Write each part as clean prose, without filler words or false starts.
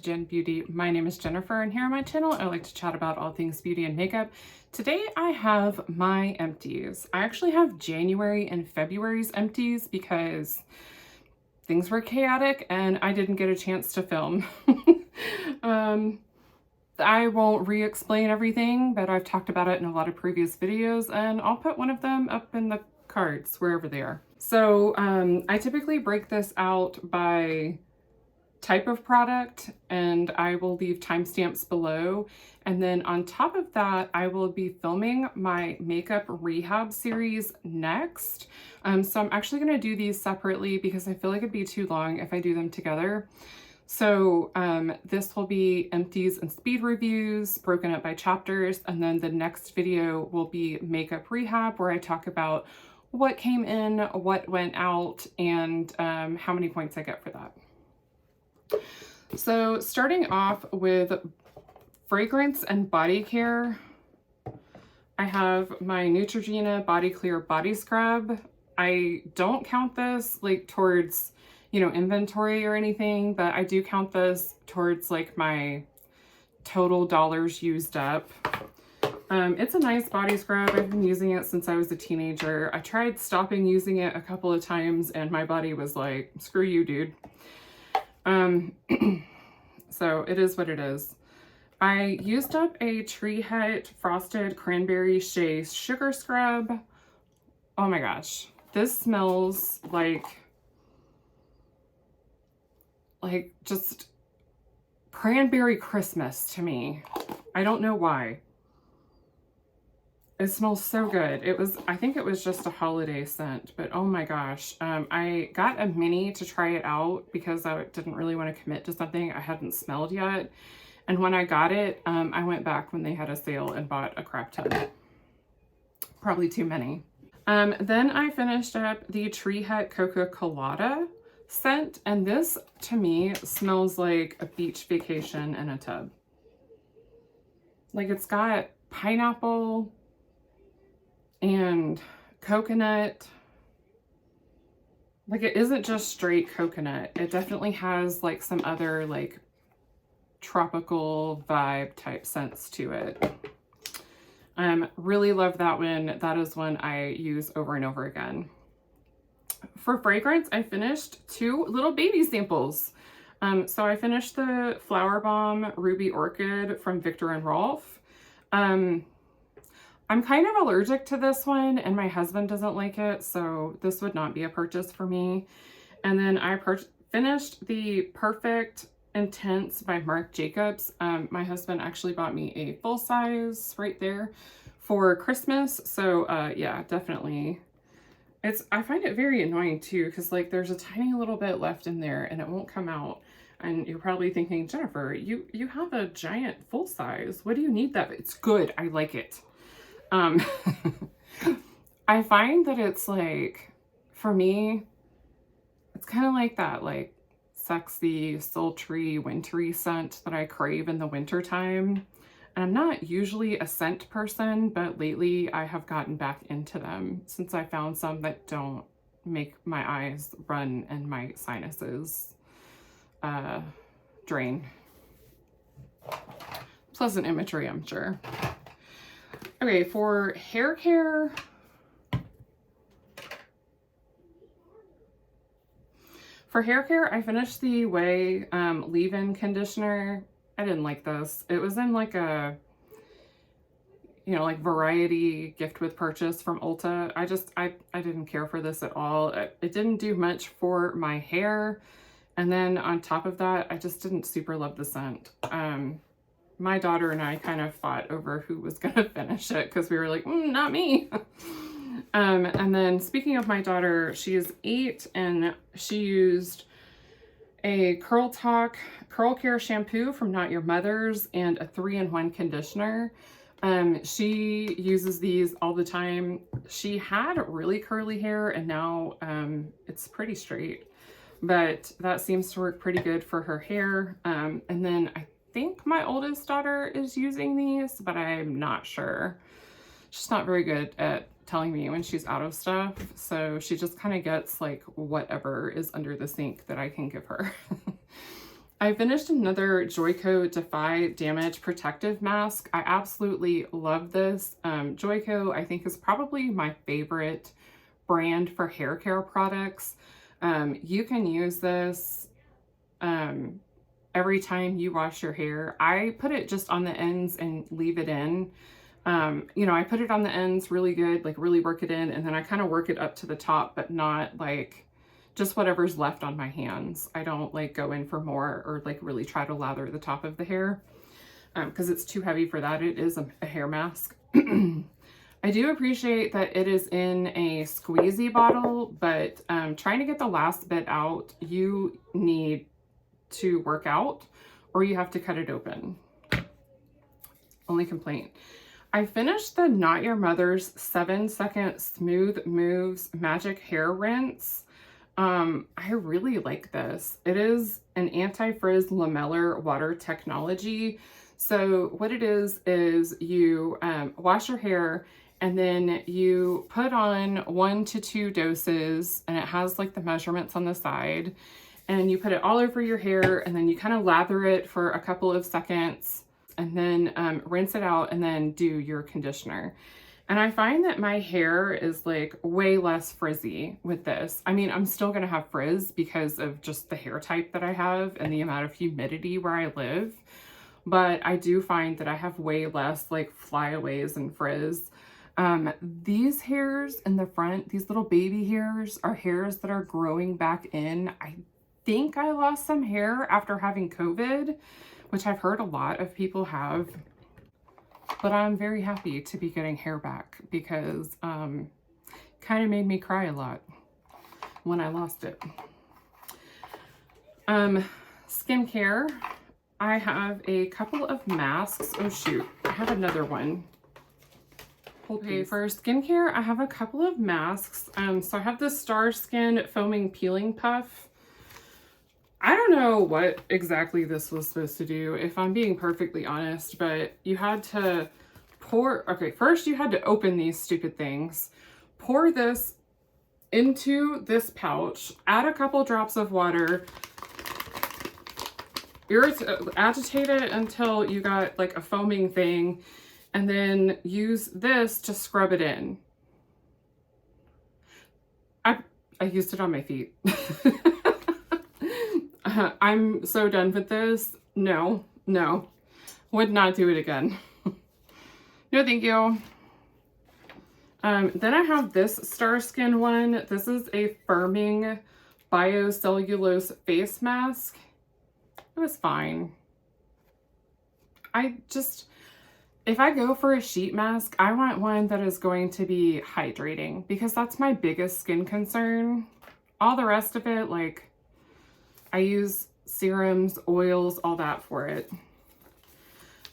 Jen Beauty. My name is Jennifer, and here on my channel I like to chat about all things beauty and makeup. Today I have my empties. I actually have January and February's empties because things were chaotic and I didn't get a chance to film. I won't re-explain everything, but I've talked about it in a lot of previous videos, and I'll put one of them up in the cards wherever they are. So I typically break this out by type of product, and I will leave timestamps below. And then on top of that, I will be filming my makeup rehab series next. So I'm actually going to do these separately because I feel like it'd be too long if I do them together. So this will be empties and speed reviews broken up by chapters, and then the next video will be makeup rehab, where I talk about what came in, what went out, and how many points I get for that. So starting off with fragrance and body care, I have my Neutrogena Body Clear Body Scrub. I don't count this like towards, you know, inventory or anything, but I do count this towards like my total dollars used up. It's a nice body scrub. I've been using it since I was a teenager. I tried stopping using it a couple of times and my body was like, screw you, dude. So it is what it is. I used up a Tree Hut Frosted Cranberry Shea Sugar Scrub. Oh my gosh. This smells like just cranberry Christmas to me. I don't know why. It smells so good. I think it was just a holiday scent, but oh my gosh. I got a mini to try it out because I didn't really want to commit to something I hadn't smelled yet. And when I got it, I went back when they had a sale and bought a crap ton. Probably too many. Then I finished up the Tree Hut Coca Colada scent, and this to me smells like a beach vacation in a tub. Like, it's got pineapple and coconut. Like, it isn't just straight coconut. It definitely has like some other like tropical vibe type scents to it. Really love that one. That is one I use over and over again. For fragrance, I finished 2 little baby samples. So I finished the Flower Bomb Ruby Orchid from Viktor and Rolf. I'm kind of allergic to this one and my husband doesn't like it, so this would not be a purchase for me. And then I finished the Perfect Intense by Marc Jacobs. My husband actually bought me a full size right there for Christmas. So yeah, definitely. I find it very annoying too, because like there's a tiny little bit left in there and it won't come out. And you're probably thinking, Jennifer, you have a giant full size. What do you need that? It's good. I like it. I find that it's like, for me, it's kind of like that, like sexy, sultry, wintry scent that I crave in the winter time. And I'm not usually a scent person, but lately I have gotten back into them since I found some that don't make my eyes run and my sinuses drain. Pleasant imagery, I'm sure. Okay, for hair care, I finished the Way leave-in conditioner. I didn't like this. It was in like a, you know, like variety gift with purchase from Ulta. I didn't care for this at all. It didn't do much for my hair. And then on top of that, I just didn't super love the scent. My daughter and I kind of fought over who was going to finish it because we were like, not me. And then speaking of my daughter, she is 8 and she used a Curl Care shampoo from Not Your Mother's and a 3-in-1 conditioner. She uses these all the time. She had really curly hair and now it's pretty straight, but that seems to work pretty good for her hair. And then I think my oldest daughter is using these, but I'm not sure. She's not very good at telling me when she's out of stuff, so she just kind of gets like whatever is under the sink that I can give her. I finished another Joico Defy Damage Protective Mask. I absolutely love this. Joico, I think, is probably my favorite brand for hair care products. You can use this every time you wash your hair. I put it just on the ends and leave it in. You know, I put it on the ends really good, like really work it in, and then I kind of work it up to the top, but not like just whatever's left on my hands. I don't like go in for more or like really try to lather the top of the hair because it's too heavy for that. It is a hair mask. I do appreciate that it is in a squeezy bottle, but trying to get the last bit out, you need to work out or you have to cut it open. Only complaint. I finished the Not Your Mother's 7-second Smooth Moves Magic Hair Rinse. I really like this. It is an anti-frizz lamellar water technology. So what it is you wash your hair and then you put on 1 to 2 doses, and it has like the measurements on the side, and you put it all over your hair, and then you kind of lather it for a couple of seconds, and then rinse it out, and then do your conditioner. And I find that my hair is like way less frizzy with this. I mean, I'm still gonna have frizz because of just the hair type that I have and the amount of humidity where I live. But I do find that I have way less like flyaways and frizz. These hairs in the front, these little baby hairs, are hairs that are growing back in. I think I lost some hair after having COVID, which I've heard a lot of people have. But I'm very happy to be getting hair back because kind of made me cry a lot when I lost it. Skincare, I have a couple of masks. Oh shoot, I have another one. Okay, for skincare, I have a couple of masks. So I have the Star Skin Foaming Peeling Puff. I don't know what exactly this was supposed to do, if I'm being perfectly honest, but you had to pour, okay, first you had to open these stupid things, pour this into this pouch, add a couple drops of water, agitate it until you got like a foaming thing, and then use this to scrub it in. I used it on my feet. I'm so done with this. No, would not do it again. No, thank you. Then I have this Star Skin one. This is a firming biocellulose face mask. It was fine. If I go for a sheet mask, I want one that is going to be hydrating because that's my biggest skin concern. All the rest of it, like, I use serums, oils, all that for it.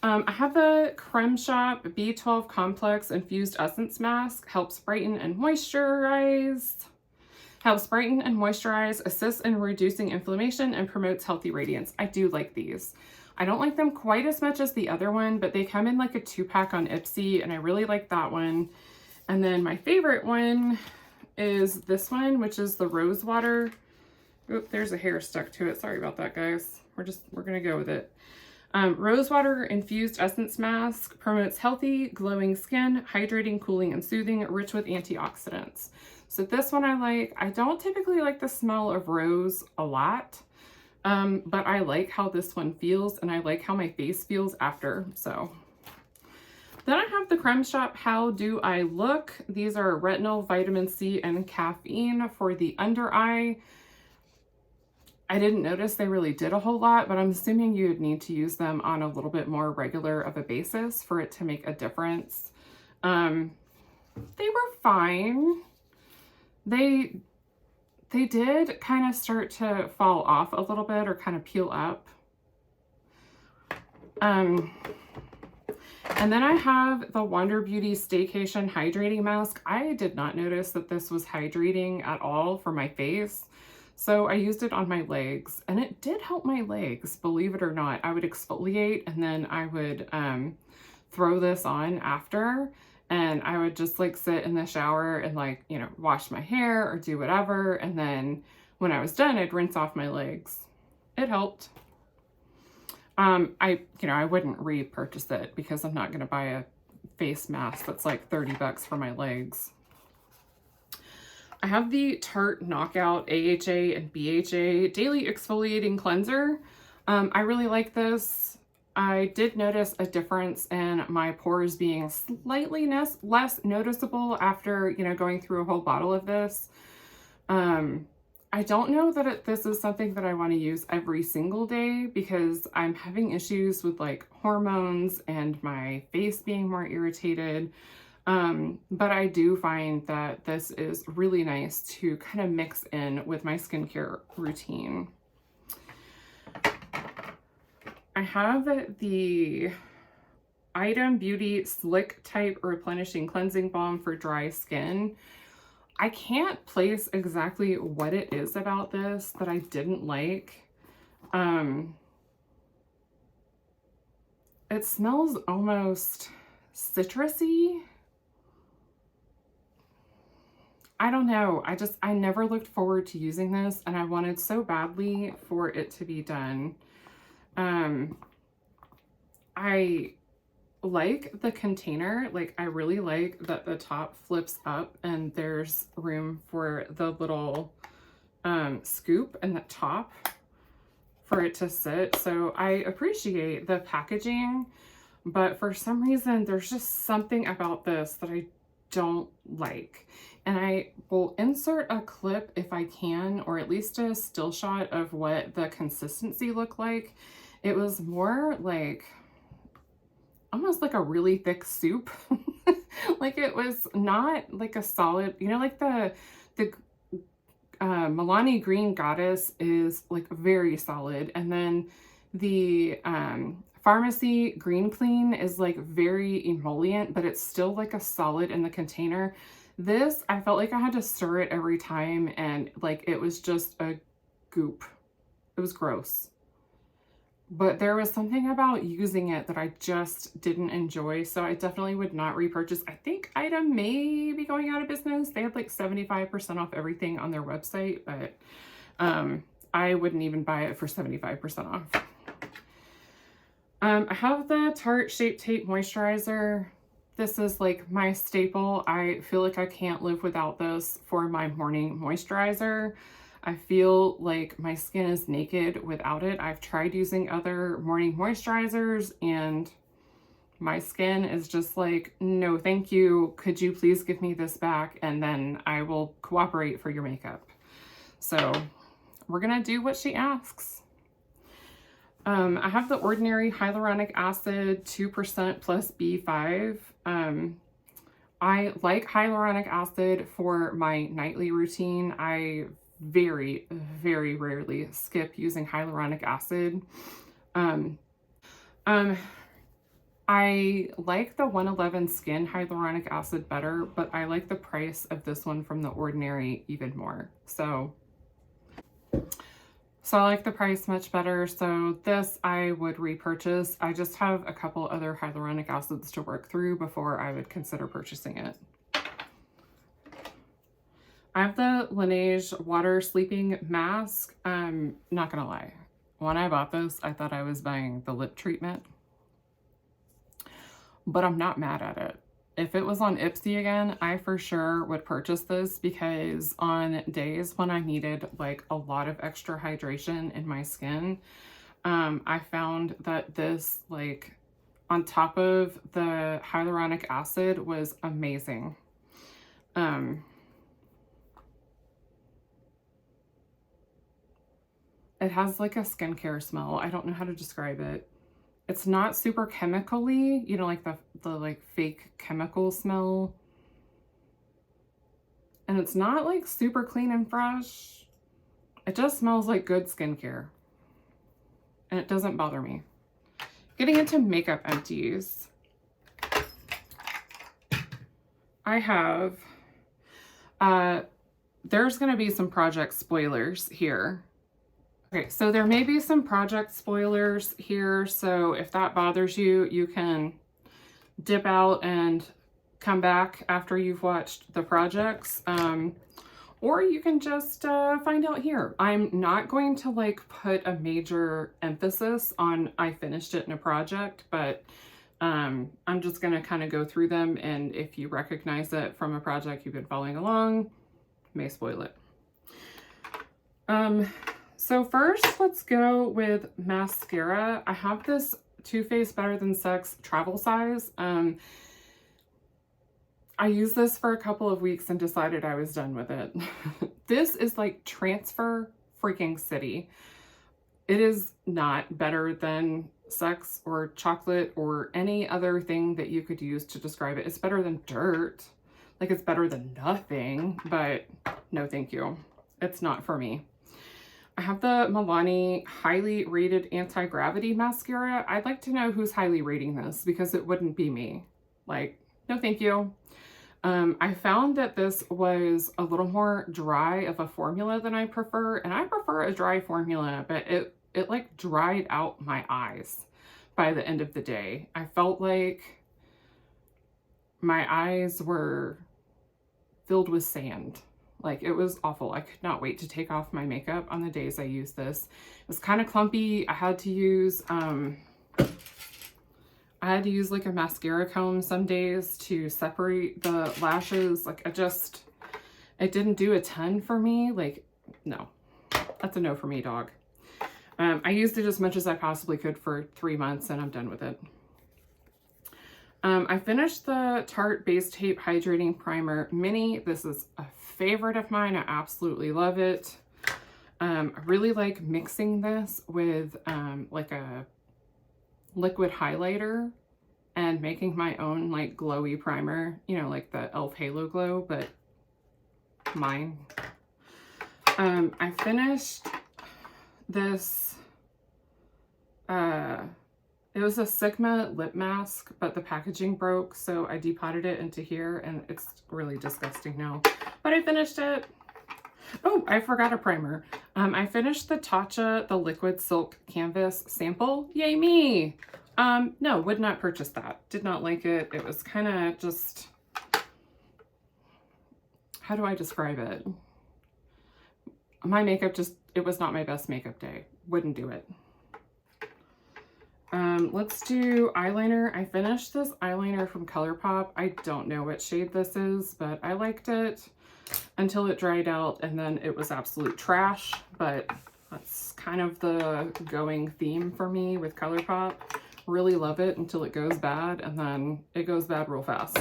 I have the Creme Shop B12 Complex Infused Essence Mask. Helps brighten and moisturize. Assists in reducing inflammation, and promotes healthy radiance. I do like these. I don't like them quite as much as the other one, but they come in like a 2-pack on Ipsy, and I really like that one. And then my favorite one is this one, which is the Rose Water. Oop, there's a hair stuck to it. Sorry about that, guys. We're gonna go with it. Rose Water Infused Essence Mask promotes healthy, glowing skin, hydrating, cooling, and soothing, rich with antioxidants. So this one I like. I don't typically like the smell of rose a lot, but I like how this one feels, and I like how my face feels after, so. Then I have the Creme Shop How Do I Look? These are retinol, vitamin C, and caffeine for the under eye. I didn't notice they really did a whole lot, but I'm assuming you would need to use them on a little bit more regular of a basis for it to make a difference. They were fine. They did kind of start to fall off a little bit or kind of peel up. And then I have the Wander Beauty Staycation Hydrating Mask. I did not notice that this was hydrating at all for my face. So I used it on my legs, and it did help my legs, believe it or not. I would exfoliate, and then I would throw this on after, and I would just like sit in the shower and like, you know, wash my hair or do whatever. And then when I was done, I'd rinse off my legs. It helped. I wouldn't repurchase it because I'm not going to buy a face mask that's like 30 bucks for my legs. I have the Tarte Knockout AHA and BHA Daily Exfoliating Cleanser. I really like this. I did notice a difference in my pores being slightly less noticeable after, going through a whole bottle of this. I don't know that this is something that I want to use every single day because I'm having issues with like hormones and my face being more irritated. But I do find that this is really nice to kind of mix in with my skincare routine. I have the Item Beauty Slick Type Replenishing Cleansing Balm for dry skin. I can't place exactly what it is about this that I didn't like. It smells almost citrusy. I don't know. I never looked forward to using this and I wanted so badly for it to be done. I like the container. Like, I really like that the top flips up and there's room for the little scoop in the top for it to sit. So I appreciate the packaging, but for some reason there's just something about this that I don't like. And I will insert a clip if I can, or at least a still shot of what the consistency looked like. It was more like almost like a really thick soup. Like, it was not like a solid, like the Milani Green Goddess is like very solid, and then the Pharmacy Green Clean is like very emollient, but it's still like a solid in the container. This, I felt like I had to stir it every time, and like it was just a goop. It was gross. But there was something about using it that I just didn't enjoy, so I definitely would not repurchase. I think Item may be going out of business. They had like 75% off everything on their website, but I wouldn't even buy it for 75% off. I have the Tarte Shape Tape Moisturizer. This is like my staple. I feel like I can't live without this for my morning moisturizer. I feel like my skin is naked without it. I've tried using other morning moisturizers and my skin is just like, no, thank you. Could you please give me this back? And then I will cooperate for your makeup. So we're gonna do what she asks. I have the Ordinary Hyaluronic Acid 2% plus B5. I like hyaluronic acid for my nightly routine. I very, very rarely skip using hyaluronic acid. I like the 111 Skin hyaluronic acid better, but I like the price of this one from the Ordinary even more. So I like the price much better. So this I would repurchase. I just have a couple other hyaluronic acids to work through before I would consider purchasing it. I have the Laneige Water Sleeping Mask. Not gonna lie, when I bought this, I thought I was buying the lip treatment, but I'm not mad at it. If it was on Ipsy again, I for sure would purchase this because on days when I needed like a lot of extra hydration in my skin, I found that this, like, on top of the hyaluronic acid, was amazing. It has like a skincare smell. I don't know how to describe it. It's not super chemically, like the like fake chemical smell. And it's not like super clean and fresh. It just smells like good skincare. And it doesn't bother me. Getting into makeup empties. I have, there's gonna be some project spoilers here. Okay, so there may be some project spoilers here, so if that bothers you, you can dip out and come back after you've watched the projects. or you can just find out here. I'm not going to like put a major emphasis on I finished it in a project, but I'm just gonna kind of go through them, and if you recognize it from a project you've been following along, may spoil it. So first, let's go with mascara. I have this Too Faced Better Than Sex travel size. I used this for a couple of weeks and decided I was done with it. This is like transfer freaking city. It is not better than sex or chocolate or any other thing that you could use to describe it. It's better than dirt. Like, it's better than nothing, but no thank you. It's not for me. I have the Milani highly rated anti-gravity mascara. I'd like to know who's highly rating this, because it wouldn't be me. Like, no thank you. I found that this was a little more dry of a formula than I prefer, and I prefer a dry formula, but it like dried out my eyes by the end of the day. I felt like my eyes were filled with sand. Like, it was awful. I could not wait to take off my makeup on the days I used this. It was kind of clumpy. I had to use like a mascara comb some days to separate the lashes. Like, it didn't do a ton for me. Like, no, that's a no for me, dog. I used it as much as I possibly could for 3 months, and I'm done with it. I finished the Tarte Base Tape Hydrating Primer Mini. This is a favorite of mine. I absolutely love it. I really like mixing this with like a liquid highlighter and making my own like glowy primer, you know, like the e.l.f. Halo Glow, but mine. I finished this, it was a Sigma lip mask, but the packaging broke, so I depotted it into here, and it's really disgusting now, but I finished it. Oh, I forgot a primer. I finished the Tatcha, the Liquid Silk Canvas sample. Yay me! No, would not purchase that. Did not like it. It was kind of just, how do I describe it? My makeup just, it was not my best makeup day. Wouldn't do it. Let's do eyeliner. I finished this eyeliner from ColourPop. I don't know what shade this is, but I liked it until it dried out, and then it was absolute trash, but that's kind of the going theme for me with ColourPop. Really love it until it goes bad, and then it goes bad real fast.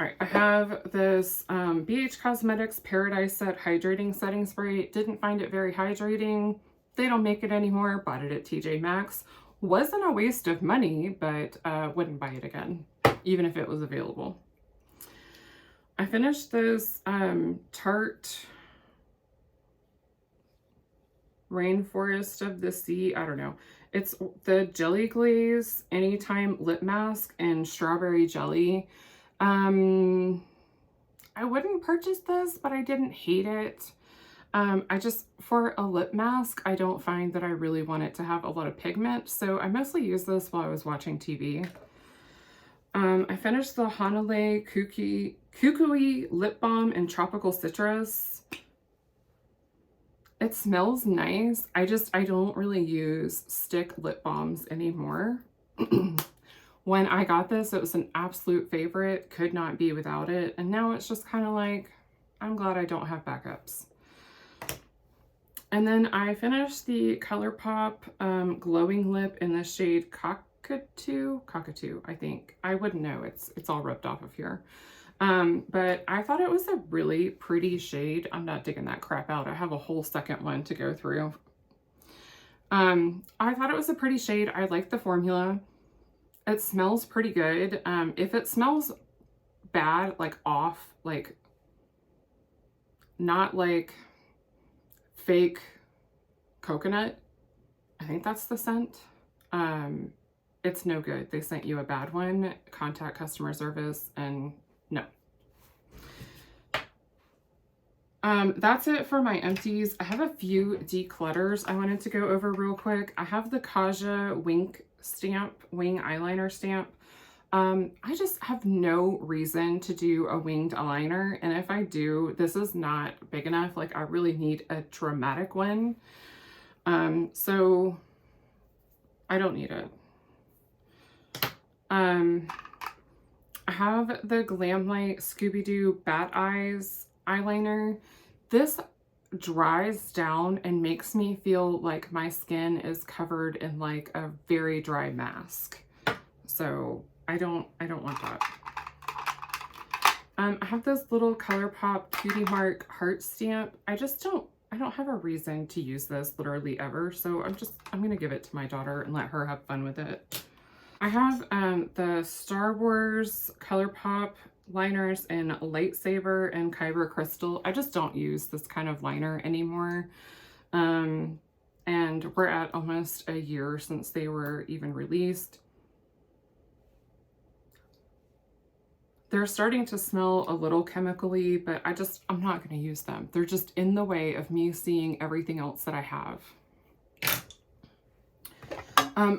All right, I have this BH Cosmetics Paradise Set Hydrating Setting Spray. Didn't find it very hydrating. They don't make it anymore. Bought it at TJ Maxx. Wasn't a waste of money, but wouldn't buy it again, even if it was available. I finished this Tarte Rainforest of the Sea. I don't know. It's the Jelly Glaze Anytime Lip Mask and Strawberry Jelly. I wouldn't purchase this, but I didn't hate it. I just, for a lip mask, I don't find that I really want it to have a lot of pigment, so I mostly use this while I was watching TV. I finished the Hanalei Kukui Lip Balm in Tropical Citrus. It smells nice. I don't really use stick lip balms anymore. When I got this, it was an absolute favorite. Could not be without it. And now it's just kind of like, I'm glad I don't have backups. And then I finished the ColourPop glowing lip in the shade Cockatoo, I think. I wouldn't know. It's all rubbed off of here. But I thought it was a really pretty shade. I'm not digging that crap out. I have a whole second one to go through. I thought it was a pretty shade. I like the formula. It smells pretty good. If it smells bad, like off, like not like fake coconut, I think that's the scent. It's no good. They sent you a bad one. Contact customer service, and no. That's it for my empties. I have a few declutters I wanted to go over real quick. I have the Kaja Wing eyeliner stamp. I just have no reason to do a winged eyeliner. And if I do, this is not big enough. Like I really need a dramatic one. So I don't need it. I have the Glamlight Scooby-Doo Bat Eyes eyeliner. This dries down and makes me feel like my skin is covered in like a very dry mask. So I don't want that. I have this little ColourPop Cutie Mark heart stamp. I don't have a reason to use this literally ever. So I'm gonna give it to my daughter and let her have fun with it. I have the Star Wars ColourPop liners in Lightsaber and Kyber Crystal. I just don't use this kind of liner anymore. And we're at almost a year since they were even released. They're starting to smell a little chemically, but I'm not going to use them. They're just in the way of me seeing everything else that I have.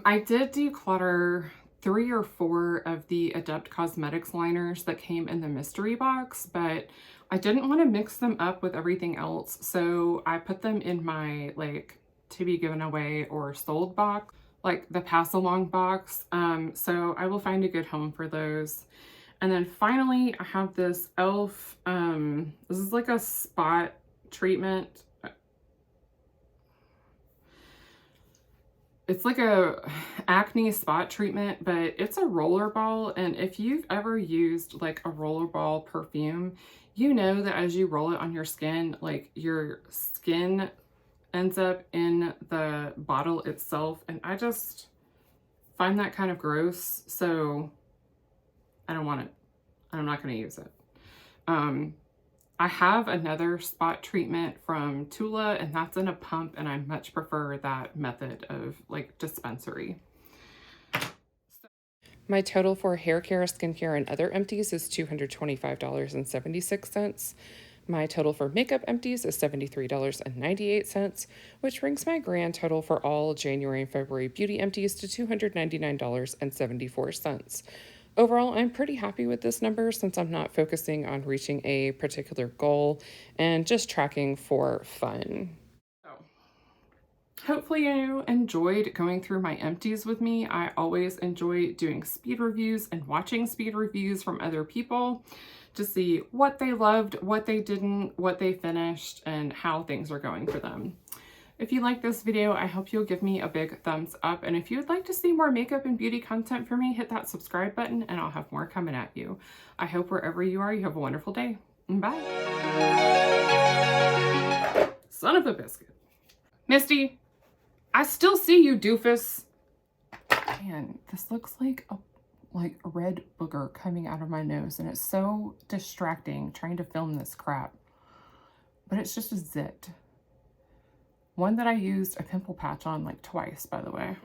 I did declutter 3 or 4 of the Adept Cosmetics liners that came in the mystery box, but I didn't want to mix them up with everything else, so I put them in my like to be given away or sold box, like the pass along box. So I will find a good home for those. And then finally, I have this e.l.f. This is like a spot treatment. It's like a acne spot treatment, but it's a rollerball. And if you've ever used like a rollerball perfume, you know that as you roll it on your skin, like your skin ends up in the bottle itself. And I just find that kind of gross. So I don't want it. I'm not going to use it. I have another spot treatment from Tula, and that's in a pump, and I much prefer that method of like dispensary. My total for hair care, skincare, and other empties is $225.76. My total for makeup empties is $73.98, which brings my grand total for all January and February beauty empties to $299.74. Overall, I'm pretty happy with this number since I'm not focusing on reaching a particular goal and just tracking for fun. So, hopefully you enjoyed going through my empties with me. I always enjoy doing speed reviews and watching speed reviews from other people to see what they loved, what they didn't, what they finished, and how things are going for them. If you like this video, I hope you'll give me a big thumbs up. And if you would like to see more makeup and beauty content from me, hit that subscribe button and I'll have more coming at you. I hope wherever you are, you have a wonderful day. Bye. Son of a biscuit. Misty, I still see you, doofus. Man, this looks like a red booger coming out of my nose, and it's so distracting trying to film this crap. But it's just a zit. One that I used a pimple patch on like twice, by the way.